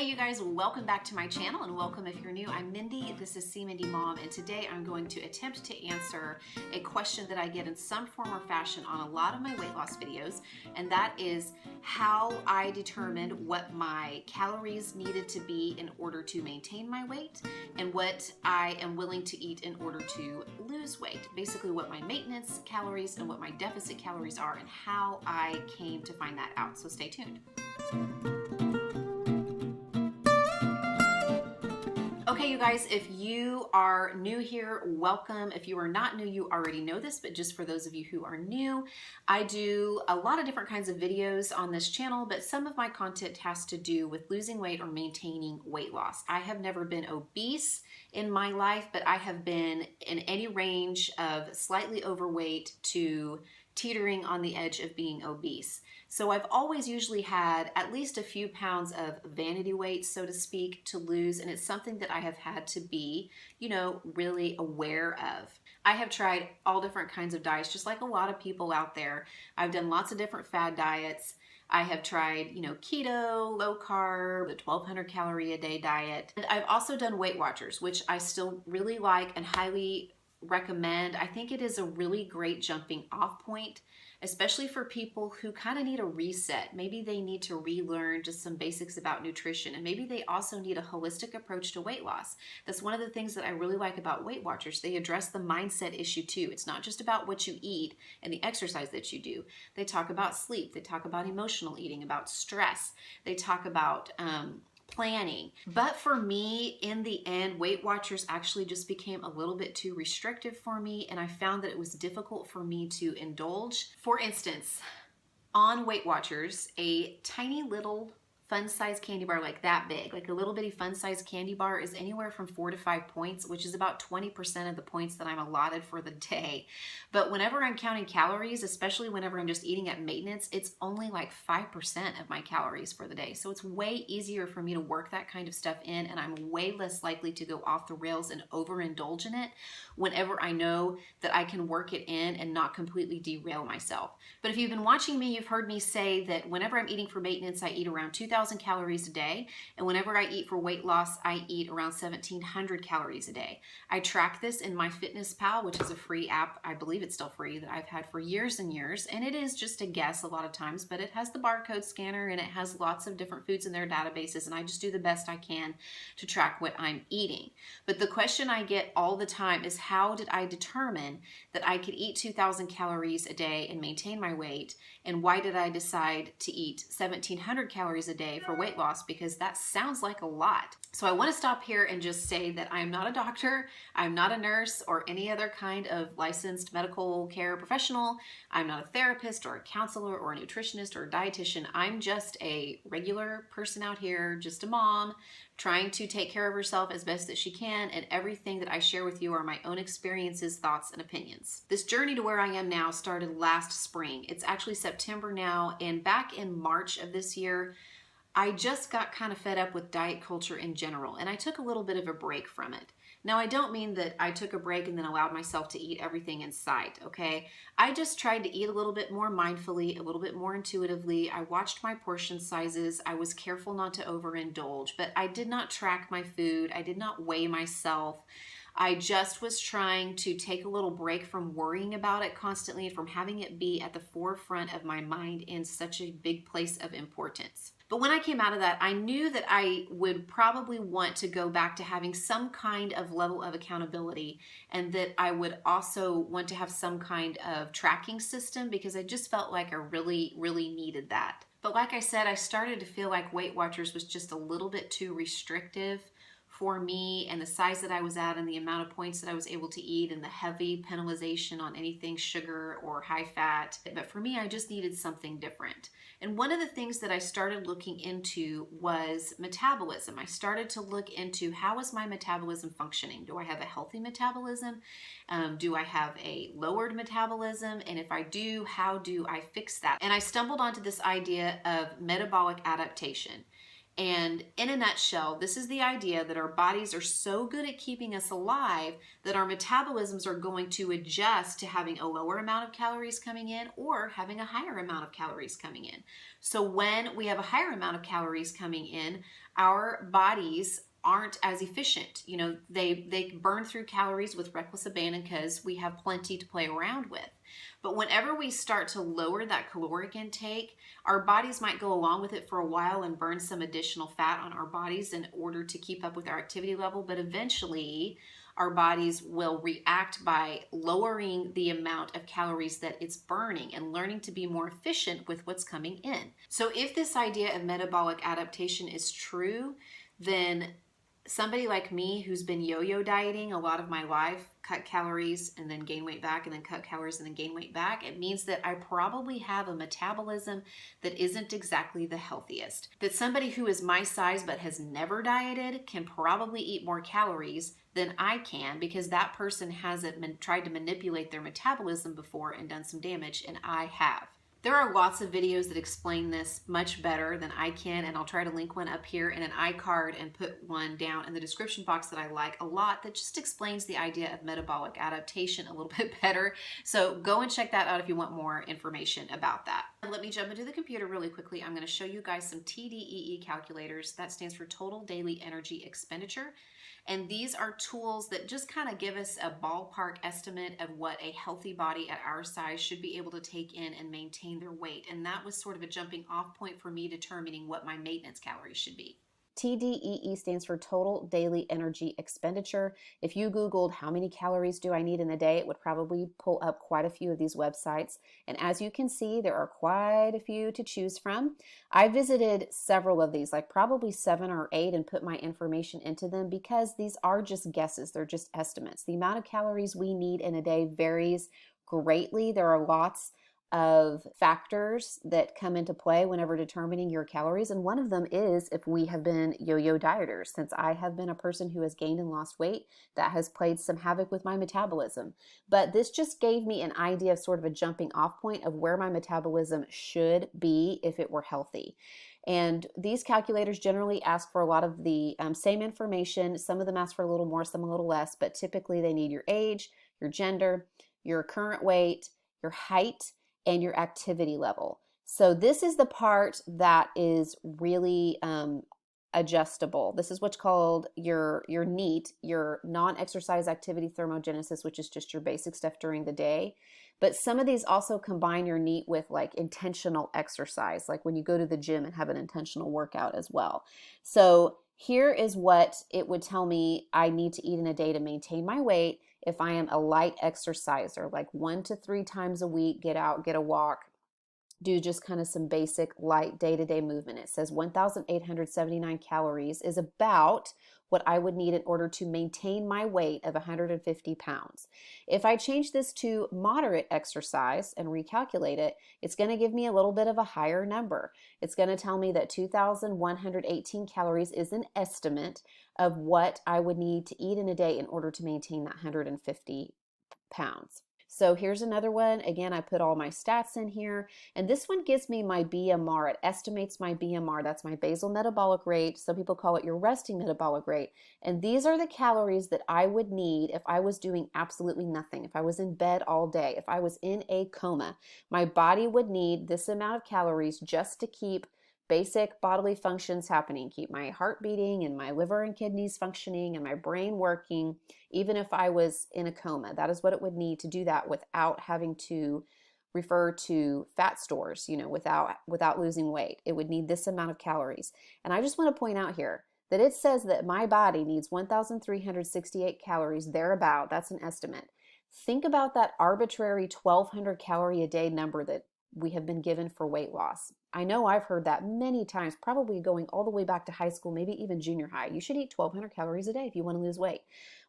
Hey you guys, welcome back to my channel, and welcome if you're new. I'm Mindy, this is See Mindy Mom, and today I'm going to attempt to answer a question that I get in some form or fashion on a lot of my weight loss videos, and that is how I determined what my calories needed to be in order to maintain my weight and what I am willing to eat in order to lose weight. Basically what my maintenance calories and what my deficit calories are and how I came to find that out. So stay tuned. Okay, you guys, if you are new here, welcome. If you are not new, you already know this, but just for those of you who are new, I do a lot of different kinds of videos on this channel, but some of my content has to do with losing weight or maintaining weight loss. I have never been obese in my life, but I have been in any range of slightly overweight to teetering on the edge of being obese. So I've always usually had at least a few pounds of vanity weight, so to speak, to lose, and it's something that I have had to be, really aware of. I have tried all different kinds of diets, just like a lot of people out there. I've done lots of different fad diets. I have tried, keto, low carb, the 1,200 calorie a day diet. And I've also done Weight Watchers, which I still really like and highly recommend. I think it is a really great jumping off point, especially for people who kind of need a reset. Maybe they need to relearn just some basics about nutrition, and maybe they also need a holistic approach to weight loss. That's one of the things that I really like about Weight Watchers. They address the mindset issue too. It's not just about what you eat and the exercise that you do. They talk about sleep. They talk about emotional eating, about stress. They talk about planning. But for me, in the end, Weight Watchers actually just became a little bit too restrictive for me, and I found that it was difficult for me to indulge. For instance, on Weight Watchers, a tiny little fun-sized candy bar like that big, like a little bitty fun-sized candy bar, is anywhere from 4 to 5 points, which is about 20% of the points that I'm allotted for the day. But whenever I'm counting calories, especially whenever I'm just eating at maintenance, it's only like 5% of my calories for the day. So it's way easier for me to work that kind of stuff in, and I'm way less likely to go off the rails and overindulge in it whenever I know that I can work it in and not completely derail myself. But if you've been watching me, you've heard me say that whenever I'm eating for maintenance, I eat around 2,000 calories a day, and whenever I eat for weight loss, I eat around 1,700 calories a day. I track this in MyFitnessPal, which is a free app. I believe it's still free, that I've had for years and years, and it is just a guess a lot of times, but it has the barcode scanner and it has lots of different foods in their databases, and I just do the best I can to track what I'm eating. But the question I get all the time is, how did I determine that I could eat 2,000 calories a day and maintain my weight, and why did I decide to eat 1,700 calories a day for weight loss? Because that sounds like a lot. So I want to stop here and just say that I'm not a doctor, I'm not a nurse or any other kind of licensed medical care professional. I'm not a therapist or a counselor or a nutritionist or a dietitian. I'm just a regular person out here, just a mom, trying to take care of herself as best that she can, and everything that I share with you are my own experiences, thoughts, and opinions. This journey to where I am now started last spring. It's actually September now, and back in March of this year, I just got kind of fed up with diet culture in general, and I took a little bit of a break from it. Now, I don't mean that I took a break and then allowed myself to eat everything in sight, okay? I just tried to eat a little bit more mindfully, a little bit more intuitively. I watched my portion sizes. I was careful not to overindulge, but I did not track my food. I did not weigh myself. I just was trying to take a little break from worrying about it constantly and from having it be at the forefront of my mind in such a big place of importance. But when I came out of that, I knew that I would probably want to go back to having some kind of level of accountability, and that I would also want to have some kind of tracking system, because I just felt like I really, really needed that. But like I said, I started to feel like Weight Watchers was just a little bit too restrictive for me, and the size that I was at and the amount of points that I was able to eat and the heavy penalization on anything sugar or high fat. But for me, I just needed something different. And one of the things that I started looking into was metabolism. I started to look into, how is my metabolism functioning? Do I have a healthy metabolism? Do I have a lowered metabolism? And if I do, how do I fix that? And I stumbled onto this idea of metabolic adaptation. And in a nutshell, this is the idea that our bodies are so good at keeping us alive that our metabolisms are going to adjust to having a lower amount of calories coming in or having a higher amount of calories coming in. So when we have a higher amount of calories coming in, our bodies aren't as efficient. You know, they burn through calories with reckless abandon because we have plenty to play around with. But whenever we start to lower that caloric intake, our bodies might go along with it for a while and burn some additional fat on our bodies in order to keep up with our activity level. But eventually, our bodies will react by lowering the amount of calories that it's burning and learning to be more efficient with what's coming in. So if this idea of metabolic adaptation is true, then somebody like me who's been yo-yo dieting a lot of my life, cut calories and then gain weight back and then cut calories and then gain weight back, it means that I probably have a metabolism that isn't exactly the healthiest. That somebody who is my size but has never dieted can probably eat more calories than I can because that person hasn't tried to manipulate their metabolism before and done some damage, and I have. There are lots of videos that explain this much better than I can, and I'll try to link one up here in an iCard and put one down in the description box that I like a lot that just explains the idea of metabolic adaptation a little bit better. So go and check that out if you want more information about that. Let me jump into the computer really quickly. I'm going to show you guys some TDEE calculators. That stands for Total Daily Energy Expenditure. And these are tools that just kind of give us a ballpark estimate of what a healthy body at our size should be able to take in and maintain their weight. And that was sort of a jumping off point for me determining what my maintenance calories should be. TDEE stands for Total Daily Energy Expenditure. If you Googled how many calories do I need in a day, it would probably pull up quite a few of these websites. And as you can see, there are quite a few to choose from. I visited several of these, like probably 7 or 8, and put my information into them because these are just guesses. They're just estimates. The amount of calories we need in a day varies greatly. There are lots of factors that come into play whenever determining your calories. And one of them is if we have been yo-yo dieters. Since I have been a person who has gained and lost weight, that has played some havoc with my metabolism. But this just gave me an idea of sort of a jumping off point of where my metabolism should be if it were healthy. And these calculators generally ask for a lot of the same information. Some of them ask for a little more, some a little less, but typically they need your age, your gender, your current weight, your height, and your activity level. So this is the part that is really adjustable. This is what's called your NEAT, your non-exercise activity thermogenesis, which is just your basic stuff during the day. But some of these also combine your NEAT with like intentional exercise, like when you go to the gym and have an intentional workout as well. So here is what it would tell me I need to eat in a day to maintain my weight if I am a light exerciser, like 1 to 3 times a week, get out, get a walk, do just kind of some basic light day-to-day movement. It says 1,879 calories is about what I would need in order to maintain my weight of 150 pounds. If I change this to moderate exercise and recalculate it, it's going to give me a little bit of a higher number. It's going to tell me that 2,118 calories is an estimate of what I would need to eat in a day in order to maintain that 150 pounds. So here's another one. Again, I put all my stats in here, and this one gives me my BMR. It estimates my BMR. That's my basal metabolic rate. Some people call it your resting metabolic rate. And these are the calories that I would need if I was doing absolutely nothing, if I was in bed all day, if I was in a coma. My body would need this amount of calories just to keep basic bodily functions happening, keep my heart beating and my liver and kidneys functioning and my brain working, even if I was in a coma. That is what it would need to do that without having to refer to fat stores, without losing weight. It would need this amount of calories. And I just want to point out here that it says that my body needs 1,368 calories, thereabout. That's an estimate. Think about that arbitrary 1,200 calorie a day number that we have been given for weight loss. I know I've heard that many times, probably going all the way back to high school, maybe even junior high. You should eat 1,200 calories a day if you want to lose weight.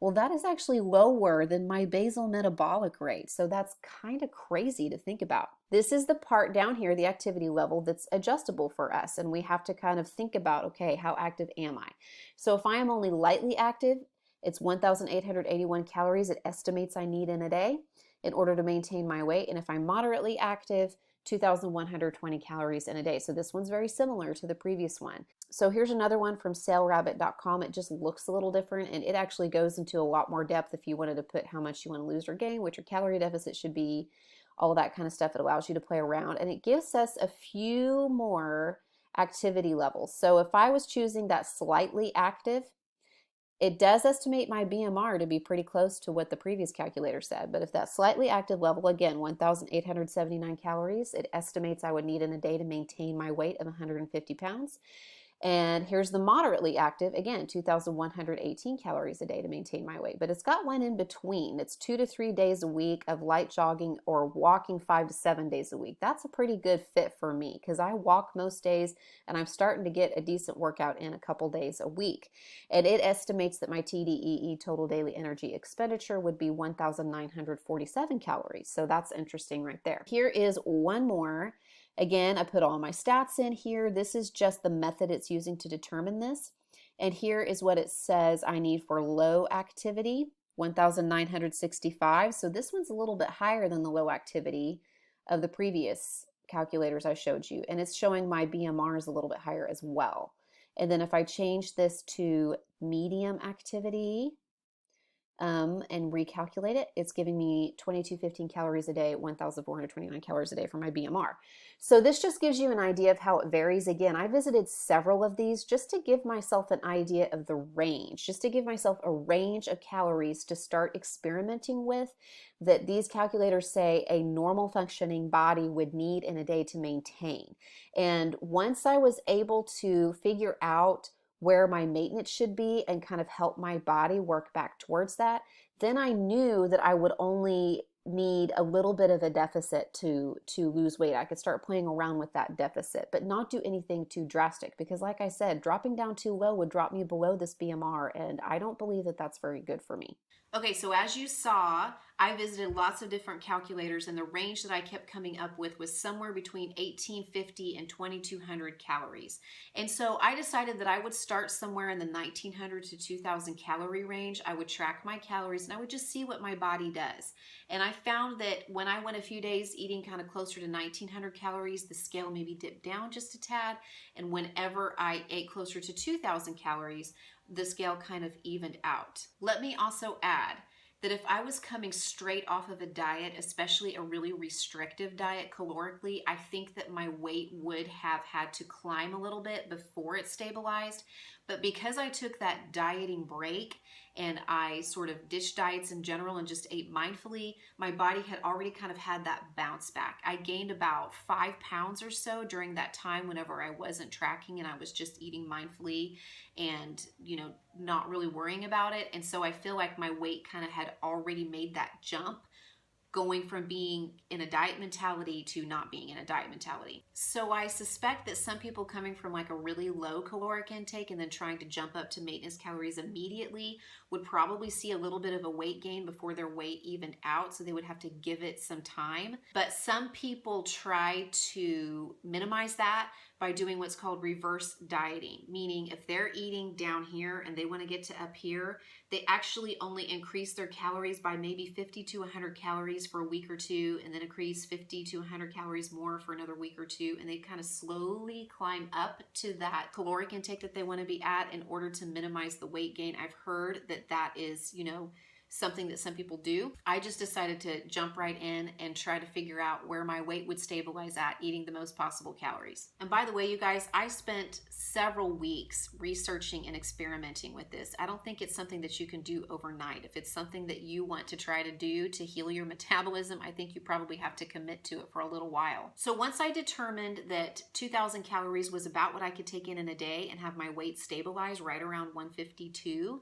Well, that is actually lower than my basal metabolic rate. So that's kind of crazy to think about. This is the part down here, the activity level, that's adjustable for us. And we have to kind of think about, okay, how active am I? So if I am only lightly active, it's 1,881 calories it estimates I need in a day in order to maintain my weight. And if I'm moderately active, 2,120 calories in a day. So this one's very similar to the previous one. So here's another one from salerabbit.com. It just looks a little different, and it actually goes into a lot more depth if you wanted to put how much you want to lose or gain, what your calorie deficit should be, all of that kind of stuff. It allows you to play around, and it gives us a few more activity levels. So if I was choosing that slightly active, it does estimate my BMR to be pretty close to what the previous calculator said. But if that slightly active level, again, 1,879 calories, it estimates I would need in a day to maintain my weight of 150 pounds. And here's the moderately active, again, 2,118 calories a day to maintain my weight. But it's got one in between. It's 2 to 3 days a week of light jogging or walking 5 to 7 days a week. That's a pretty good fit for me because I walk most days and I'm starting to get a decent workout in a couple days a week. And it estimates that my TDEE, total daily energy expenditure, would be 1,947 calories. So that's interesting right there. Here is one more. Again, I put all my stats in here. This is just the method it's using to determine this. And here is what it says I need for low activity, 1,965. So this one's a little bit higher than the low activity of the previous calculators I showed you. And it's showing my BMR is a little bit higher as well. And then if I change this to medium activity, and recalculate it, it's giving me 2,215 calories a day, 1,429 calories a day for my BMR. So this just gives you an idea of how it varies. Again, I visited several of these just to give myself an idea of the range, just to give myself a range of calories to start experimenting with that these calculators say a normal functioning body would need in a day to maintain. And once I was able to figure out where my maintenance should be and kind of help my body work back towards that, then I knew that I would only need a little bit of a deficit to lose weight. I could start playing around with that deficit, but not do anything too drastic because like I said, dropping down too low would drop me below this BMR, and I don't believe that that's very good for me. Okay, so as you saw, I visited lots of different calculators, and the range that I kept coming up with was somewhere between 1,850 and 2,200 calories. And so I decided that I would start somewhere in the 1,900 to 2,000 calorie range. I would track my calories and I would just see what my body does. And I found that when I went a few days eating kind of closer to 1,900 calories, the scale maybe dipped down just a tad. And whenever I ate closer to 2,000 calories, the scale kind of evened out. Let me also add that if I was coming straight off of a diet, especially a really restrictive diet calorically, I think that my weight would have had to climb a little bit before it stabilized. But because I took that dieting break and I sort of ditched diets in general and just ate mindfully, my body had already kind of had that bounce back. I gained about 5 pounds or so during that time whenever I wasn't tracking and I was just eating mindfully and, not really worrying about it. And so I feel like my weight kind of had already made that jump, going from being in a diet mentality to not being in a diet mentality. So I suspect that some people coming from like a really low caloric intake and then trying to jump up to maintenance calories immediately would probably see a little bit of a weight gain before their weight evened out, so they would have to give it some time. But some people try to minimize that by doing what's called reverse dieting, meaning if they're eating down here and they want to get to up here, they actually only increase their calories by maybe 50 to 100 calories for a week or two, and then increase 50 to 100 calories more for another week or two, and they kind of slowly climb up to that caloric intake that they want to be at in order to minimize the weight gain. I've heard that is, something that some people do. I just decided to jump right in and try to figure out where my weight would stabilize at, eating the most possible calories. And by the way, you guys, I spent several weeks researching and experimenting with this. I don't think it's something that you can do overnight. If it's something that you want to try to do to heal your metabolism, I think you probably have to commit to it for a little while. So once I determined that 2,000 calories was about what I could take in a day and have my weight stabilize right around 152,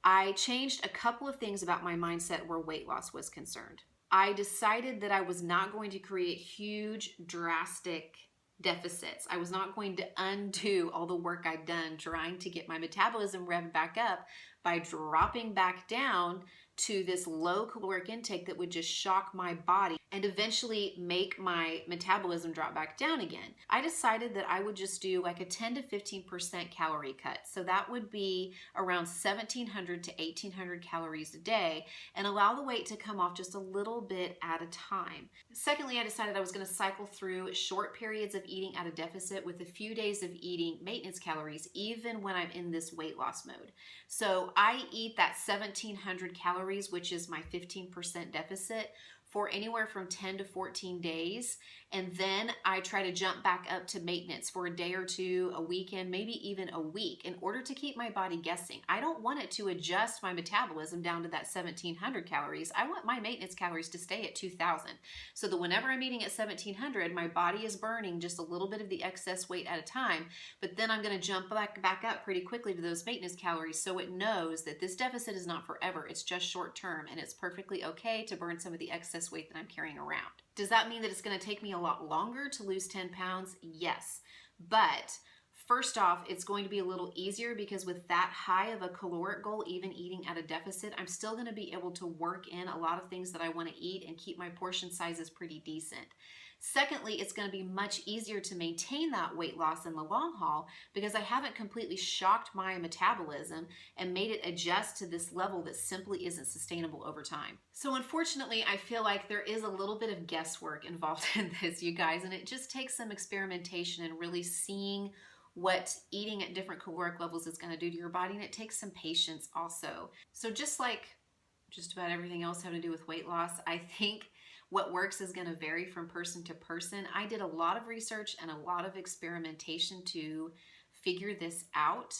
I changed a couple of things about my mindset where weight loss was concerned. I decided that I was not going to create huge, drastic deficits. I was not going to undo all the work I'd done trying to get my metabolism revved back up by dropping back down to this low caloric intake that would just shock my body and eventually make my metabolism drop back down again. I decided that I would just do like a 10 to 15% calorie cut. So that would be around 1,700 to 1,800 calories a day, and allow the weight to come off just a little bit at a time. Secondly, I decided I was going to cycle through short periods of eating at a deficit with a few days of eating maintenance calories, even when I'm in this weight loss mode. So I eat that 1,700 calories, which is my 15% deficit, for anywhere from 10 to 14 days. And then I try to jump back up to maintenance for a day or two, a weekend, maybe even a week, in order to keep my body guessing. I don't want it to adjust my metabolism down to that 1,700 calories. I want my maintenance calories to stay at 2,000. So that whenever I'm eating at 1,700, my body is burning just a little bit of the excess weight at a time, but then I'm gonna jump back up pretty quickly to those maintenance calories, so it knows that this deficit is not forever, it's just short term, and it's perfectly okay to burn some of the excess weight that I'm carrying around. Does that mean that it's going to take me a lot longer to lose 10 pounds? Yes. But first off, it's going to be a little easier because with that high of a caloric goal, even eating at a deficit, I'm still going to be able to work in a lot of things that I want to eat and keep my portion sizes pretty decent. Secondly, it's going to be much easier to maintain that weight loss in the long haul because I haven't completely shocked my metabolism and made it adjust to this level that simply isn't sustainable over time. So unfortunately, I feel like there is a little bit of guesswork involved in this, you guys, and it just takes some experimentation and really seeing what eating at different caloric levels is going to do to your body, and it takes some patience also. So just like just about everything else having to do with weight loss, I think what works is going to vary from person to person. I did a lot of research and a lot of experimentation to figure this out.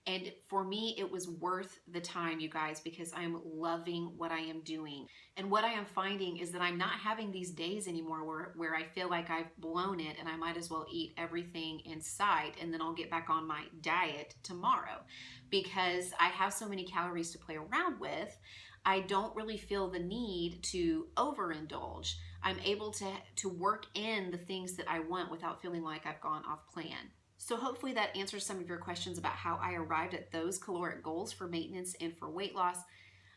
And for me, it was worth the time, you guys, because I'm loving what I am doing. And what I am finding is that I'm not having these days anymore where I feel like I've blown it and I might as well eat everything in sight and then I'll get back on my diet tomorrow. Because I have so many calories to play around with, I don't really feel the need to overindulge. I'm able to work in the things that I want without feeling like I've gone off plan. So hopefully that answers some of your questions about how I arrived at those caloric goals for maintenance and for weight loss.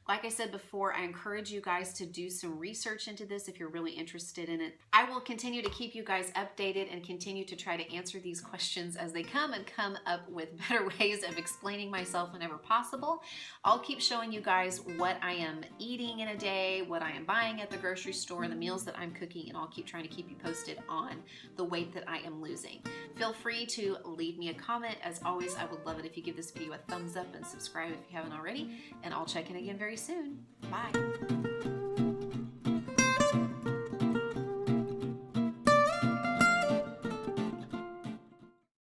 Like I said before, I encourage you guys to do some research into this if you're really interested in it. I will continue to keep you guys updated and continue to try to answer these questions as they come and come up with better ways of explaining myself whenever possible. I'll keep showing you guys what I am eating in a day, what I am buying at the grocery store, the meals that I'm cooking, and I'll keep trying to keep you posted on the weight that I am losing. Feel free to leave me a comment. As always, I would love it if you give this video a thumbs up and subscribe if you haven't already, and I'll check in again very soon. Bye.